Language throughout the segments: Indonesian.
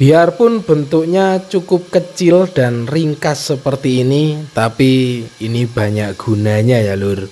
Biarpun bentuknya cukup kecil dan ringkas seperti ini, tapi ini banyak gunanya ya lur.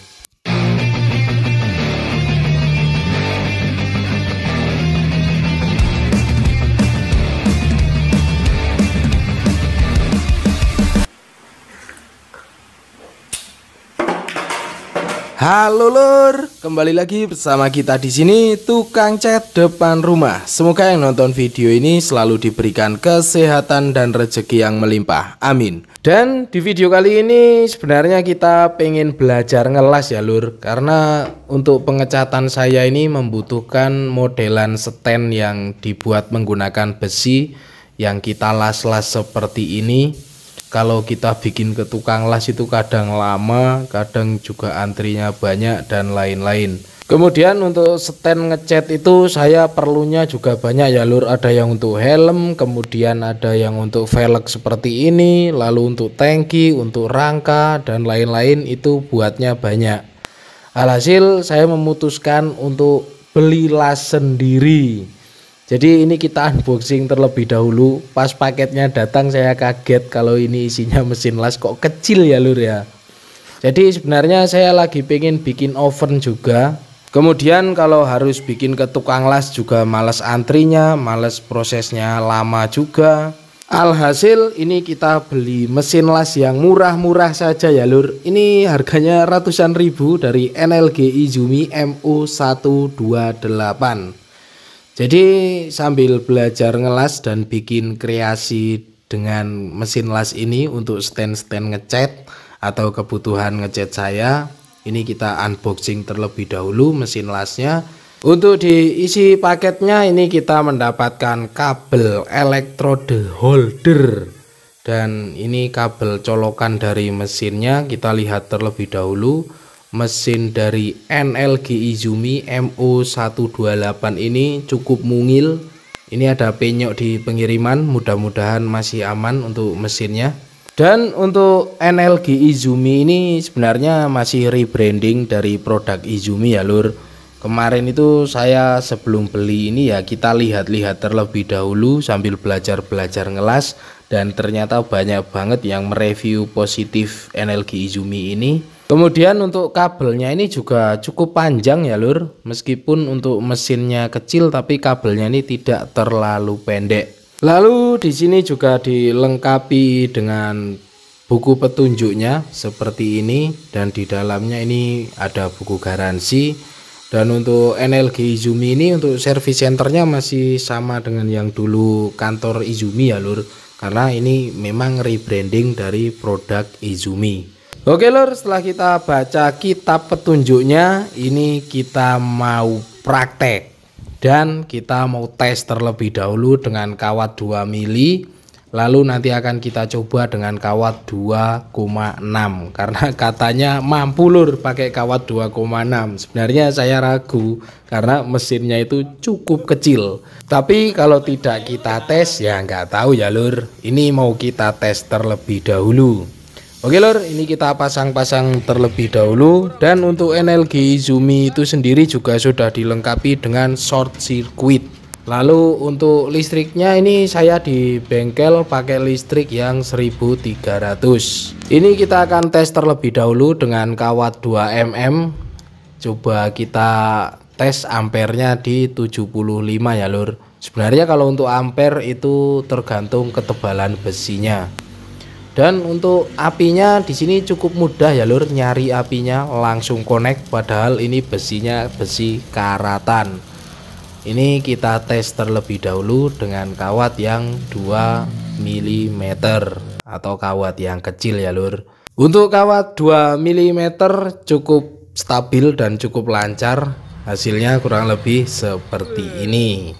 Halo lur, kembali lagi bersama kita di sini tukang cat depan rumah. Semoga yang nonton video ini selalu diberikan kesehatan dan rezeki yang melimpah. Amin. Dan di video kali ini sebenarnya kita pengen belajar ngelas ya lur, karena untuk pengecatan saya ini membutuhkan modelan stand yang dibuat menggunakan besi yang kita las-las seperti ini. Kalau kita bikin ke tukang las itu kadang lama, kadang juga antrinya banyak dan lain-lain. Kemudian untuk stand ngecat itu saya perlunya juga banyak ya lur. Ada yang untuk helm, kemudian ada yang untuk velg seperti ini, lalu untuk tangki, untuk rangka dan lain-lain, itu buatnya banyak. Alhasil saya memutuskan untuk beli las sendiri. Jadi ini kita unboxing terlebih dahulu. Pas paketnya datang saya kaget kalau ini isinya mesin las, kok kecil ya lur ya. Jadi sebenarnya saya lagi pengen bikin oven juga. Kemudian kalau harus bikin ke tukang las juga males antrinya, males prosesnya lama juga. Alhasil ini kita beli mesin las yang murah-murah saja ya lur. Ini harganya ratusan ribu dari NLG Izumi MU128. Jadi sambil belajar ngelas dan bikin kreasi dengan mesin las ini untuk stand-stand ngecat atau kebutuhan ngecat saya, ini kita unboxing terlebih dahulu mesin lasnya. Untuk diisi paketnya ini kita mendapatkan kabel elektrode holder dan ini kabel colokan dari mesinnya. Kita lihat terlebih dahulu. Mesin dari NLG Izumi MU128 ini cukup mungil. Ini ada penyok di pengiriman, mudah-mudahan masih aman untuk mesinnya. Dan untuk NLG Izumi ini sebenarnya masih rebranding dari produk Izumi ya lur. Kemarin itu saya sebelum beli ini ya kita lihat-lihat terlebih dahulu sambil belajar-belajar ngelas, dan ternyata banyak banget yang mereview positif NLG Izumi ini. Kemudian untuk kabelnya ini juga cukup panjang ya lur, meskipun untuk mesinnya kecil tapi kabelnya ini tidak terlalu pendek. Lalu di sini juga dilengkapi dengan buku petunjuknya seperti ini, dan di dalamnya ini ada buku garansi. Dan untuk NLG Izumi ini untuk service centernya masih sama dengan yang dulu kantor Izumi ya lur, karena ini memang rebranding dari produk Izumi. Oke lur, setelah kita baca kitab petunjuknya, ini kita mau praktek dan kita mau tes terlebih dahulu dengan kawat 2 mili. Lalu nanti akan kita coba dengan kawat 2,6 karena katanya mampu lur pakai kawat 2,6. Sebenarnya saya ragu karena mesinnya itu cukup kecil. Tapi kalau tidak kita tes ya nggak tahu ya lur. Ini mau kita tes terlebih dahulu. Oke lur, ini kita pasang-pasang terlebih dahulu. Dan untuk NLG Izumi itu sendiri juga sudah dilengkapi dengan short circuit. Lalu untuk listriknya ini saya di bengkel pakai listrik yang 1300. Ini kita akan tes terlebih dahulu dengan kawat 2 mm. Coba kita tes ampernya di 75 ya lur. Sebenarnya kalau untuk ampere itu tergantung ketebalan besinya. Dan untuk apinya di sini cukup mudah ya lur, nyari apinya langsung connect, padahal ini besinya besi karatan. Ini kita tes terlebih dahulu dengan kawat yang 2 mm atau kawat yang kecil ya lur. Untuk kawat 2 mm cukup stabil dan cukup lancar. Hasilnya kurang lebih seperti ini.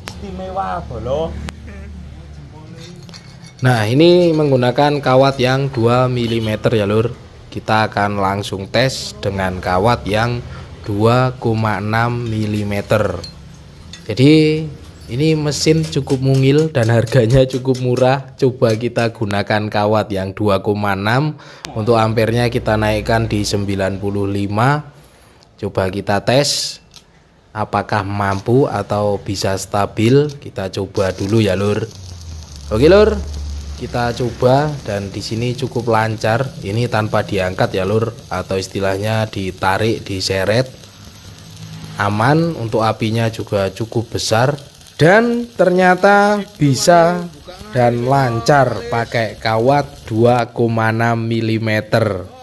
Istimewa bolo. Nah ini menggunakan kawat yang 2 mm ya lur. Kita akan langsung tes dengan kawat yang 2,6 mm. Jadi ini mesin cukup mungil dan harganya cukup murah. Coba kita gunakan kawat yang 2,6. Untuk ampernya kita naikkan di 95. Coba kita tes. apakah mampu atau bisa stabil. Kita coba dulu ya lur. Oke lur, kita coba, dan di sini cukup lancar. Ini tanpa diangkat ya lur, atau istilahnya ditarik, diseret. Aman, untuk apinya juga cukup besar, dan ternyata bisa dan lancar pakai kawat 2,6 mm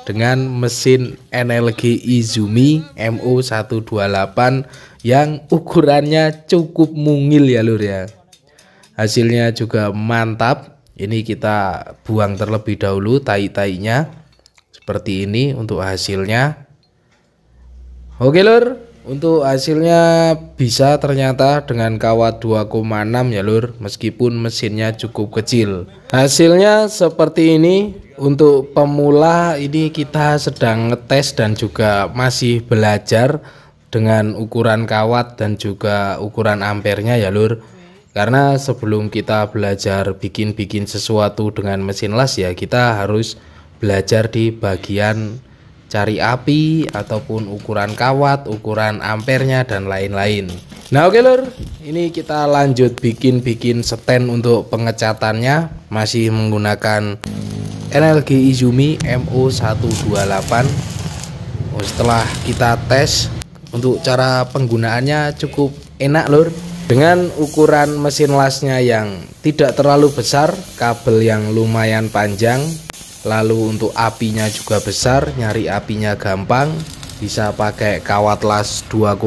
dengan mesin NLG Izumi MO128 yang ukurannya cukup mungil ya lur ya. Hasilnya juga mantap. Ini kita buang terlebih dahulu tai-tainya. Seperti ini untuk hasilnya. Oke lur, untuk hasilnya bisa ternyata dengan kawat 2,6 ya lur, meskipun mesinnya cukup kecil. Hasilnya seperti ini. Untuk pemula ini kita sedang ngetes dan juga masih belajar dengan ukuran kawat dan juga ukuran ampernya ya lur. Karena sebelum kita belajar bikin sesuatu dengan mesin las ya, kita harus belajar di bagian cari api ataupun ukuran kawat, ukuran ampernya dan lain-lain. Nah oke lur, ini kita lanjut bikin stand untuk pengecatannya. Masih menggunakan NLG Izumi MO128. Setelah kita tes, untuk cara penggunaannya cukup enak lur. Dengan ukuran mesin lasnya yang tidak terlalu besar, kabel yang lumayan panjang, lalu untuk apinya juga besar, nyari apinya gampang, bisa pakai kawat las 2,6.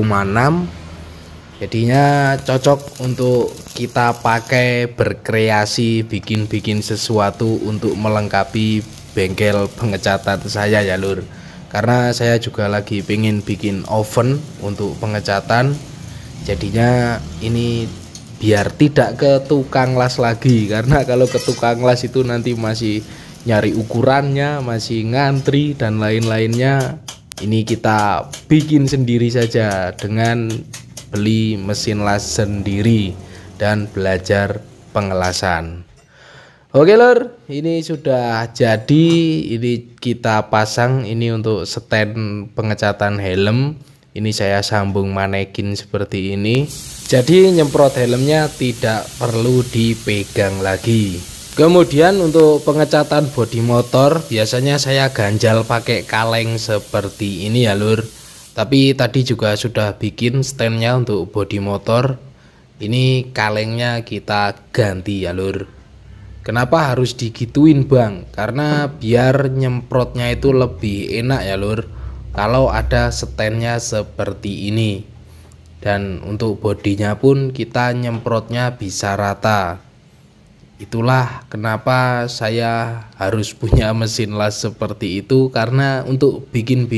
Jadinya cocok untuk kita pakai berkreasi, bikin sesuatu untuk melengkapi bengkel pengecatan saya ya lur. Karena saya juga lagi pengen bikin oven untuk pengecatan. Jadinya ini biar tidak ke tukang las lagi, karena kalau ke tukang las itu nanti masih nyari ukurannya, masih ngantri dan lain-lainnya. Ini kita bikin sendiri saja dengan beli mesin las sendiri dan belajar pengelasan. Oke lur, ini sudah jadi. Ini kita pasang, ini untuk stand pengecatan helm. Ini saya sambung manekin seperti ini. Jadi nyemprot helmnya tidak perlu dipegang lagi. Kemudian untuk pengecatan bodi motor, biasanya saya ganjal pakai kaleng seperti ini ya lur. Tapi tadi juga sudah bikin standnya untuk bodi motor. Ini kalengnya kita ganti ya lur. Kenapa harus digituin bang? Karena biar nyemprotnya itu lebih enak ya lur, kalau ada standnya seperti ini. Dan untuk bodinya pun kita nyemprotnya bisa rata. Itulah kenapa saya harus punya mesin las seperti itu, karena untuk bikin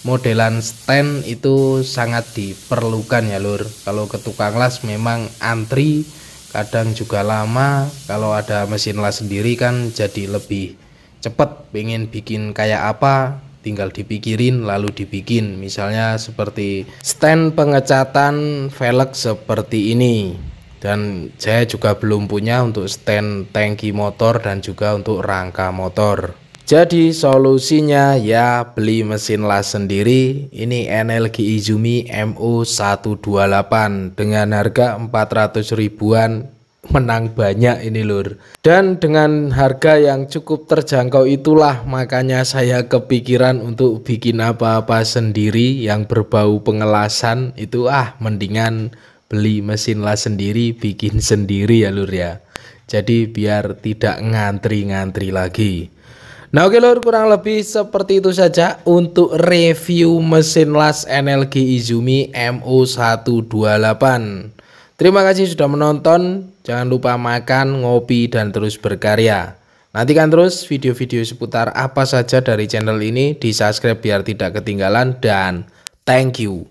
modelan stand itu sangat diperlukan ya lur. Kalau ke tukang las memang antri, kadang juga lama. Kalau ada mesin las sendiri kan jadi lebih cepat. Pengen bikin kayak apa, tinggal dipikirin lalu dibikin. Misalnya seperti stand pengecatan velg seperti ini. Dan saya juga belum punya untuk stand tangki motor dan juga untuk rangka motor. Jadi solusinya ya beli mesin las sendiri. Ini NLG Izumi MO128 dengan harga 400 ribuan. Menang banyak ini lur. Dan dengan harga yang cukup terjangkau itulah makanya saya kepikiran untuk bikin apa-apa sendiri yang berbau pengelasan. Itu mendingan beli mesin las sendiri, bikin sendiri ya lur ya. Jadi biar tidak ngantri-ngantri lagi. Nah oke lur, kurang lebih seperti itu saja untuk review mesin las NLG Izumi MO128. Terima kasih sudah menonton. Jangan lupa makan, ngopi, dan terus berkarya. Nantikan terus video-video seputar apa saja dari channel ini. Di subscribe biar tidak ketinggalan. Dan thank you.